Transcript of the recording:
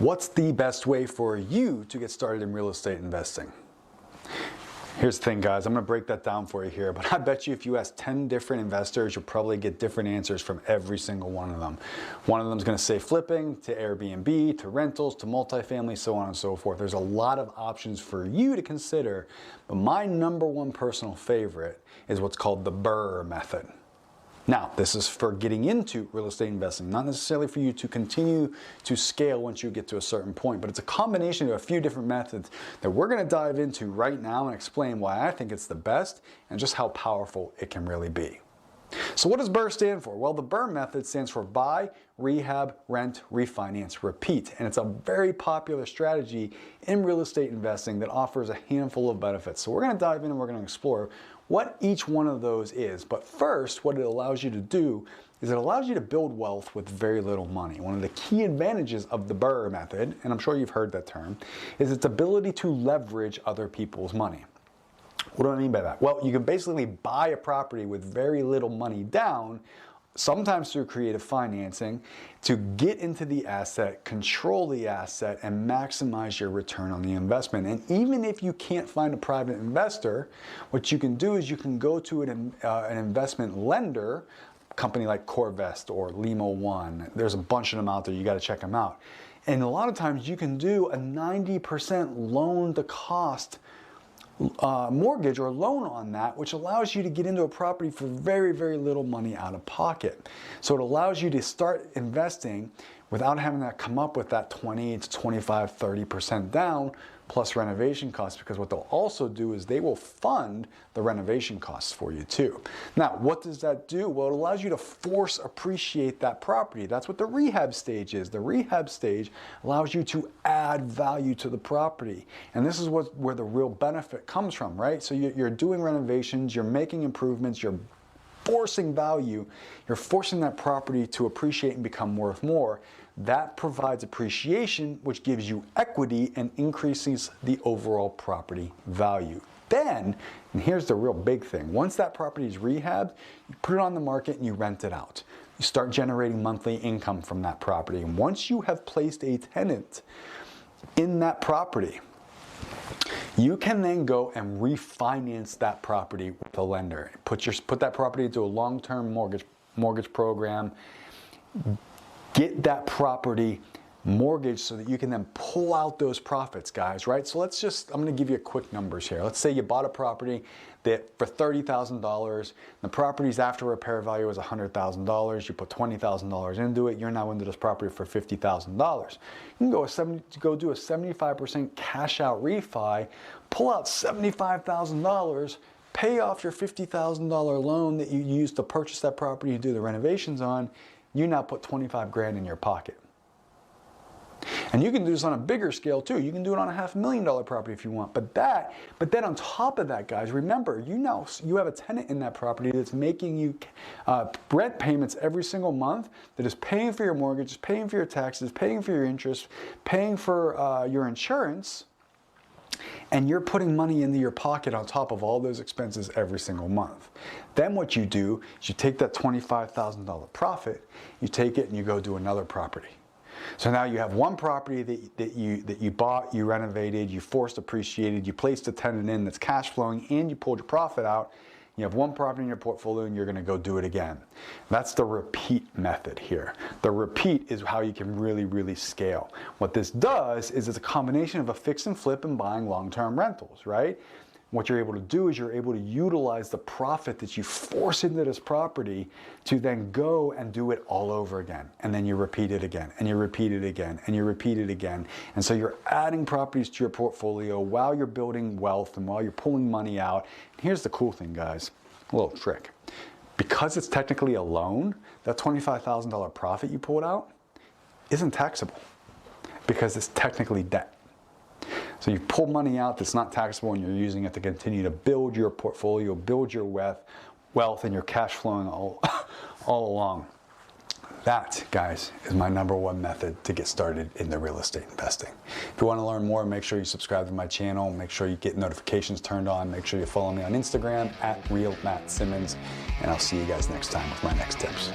What's the best way for you to get started in real estate investing? Here's the thing, guys. I'm going to break that down for you here, but I bet you if you ask 10 different investors, you'll probably get different answers from every single one of them. One of them is going to say flipping, to Airbnb, to rentals, to multifamily, so on and so forth. There's a lot of options for you to consider, but my number one personal favorite is what's called the BRRRR method. Now, this is for getting into real estate investing, not necessarily for you to continue to scale once you get to a certain point, but it's a combination of a few different methods that we're going to dive into right now and explain why I think it's the best and just how powerful it can really be. So what does BRRRR stand for? Well, the BRRRR method stands for buy, rehab, rent, refinance, repeat. And it's a very popular strategy in real estate investing that offers a handful of benefits. So we're going to dive in and we're going to explore what each one of those is. But first, what it allows you to do is it allows you to build wealth with very little money. One of the key advantages of the BRRRR method, and I'm sure you've heard that term, is its ability to leverage other people's money. What do I mean by that? Well, you can basically buy a property with very little money down, sometimes through creative financing, to get into the asset, control the asset, and maximize your return on the investment. And even if you can't find a private investor, what you can do is you can go to an investment lender, company like CoreVest or Limo One. There's a bunch of them out there. You got to check them out. And a lot of times you can do a 90% loan to cost mortgage or loan on that, which allows you to get into a property for very, very little money out of pocket. So it allows you to start investing without having to come up with that 20 to 25, 30% down plus renovation costs, because what they'll also do is they will fund the renovation costs for you too. Now, what does that do? Well, it allows you to force appreciate that property. That's what the rehab stage is. The rehab stage allows you to add value to the property. And this is where the real benefit comes from, right? So you're doing renovations, you're making improvements, you're forcing value, you're forcing that property to appreciate and become worth more. That provides appreciation, which gives you equity and increases the overall property value. Then, and here's the real big thing, once that property is rehabbed, you put it on the market and you rent it out. You start generating monthly income from that property. And once you have placed a tenant in that property, you can then go and refinance that property with a lender. Put that property into a long-term mortgage program. Get that property mortgaged so that you can then pull out those profits, guys, right? So I'm going to give you quick numbers here. Let's say you bought a property that for $30,000, the property's after repair value is $100,000. You put $20,000 into it. You're now into this property for $50,000. You can go do a 75% cash out refi, pull out $75,000, pay off your $50,000 loan that you used to purchase that property and do the renovations on. You now put 25 grand in your pocket. And you can do this on a bigger scale too. You can do it on a $500,000 property if you want. But then on top of that, guys, remember, you have a tenant in that property that's making you rent payments every single month, that is paying for your mortgage, paying for your taxes, paying for your interest, paying for your insurance. And you're putting money into your pocket on top of all those expenses every single month. Then what you do is you take that $25,000 profit, you take it and you go do another property. So now you have one property that you bought, you renovated, you forced appreciated, you placed a tenant in that's cash flowing, and you pulled your profit out. You have one property in your portfolio and you're going to go do it again. That's the repeat method here. The repeat is how you can really, really scale. What this does is it's a combination of a fix and flip and buying long-term rentals, right? What you're able to do is you're able to utilize the profit that you force into this property to then go and do it all over again. And then you repeat it again, and you repeat it again, and you repeat it again. And so you're adding properties to your portfolio while you're building wealth and while you're pulling money out. And here's the cool thing, guys, a little trick. Because it's technically a loan, that $25,000 profit you pulled out isn't taxable because it's technically debt. So you pull money out that's not taxable and you're using it to continue to build your portfolio, build your wealth, and your cash flowing all along. That, guys, is my number one method to get started in the real estate investing. If you want to learn more, make sure you subscribe to my channel. Make sure you get notifications turned on. Make sure you follow me on Instagram @Real Mat Simmons. And I'll see you guys next time with my next tips.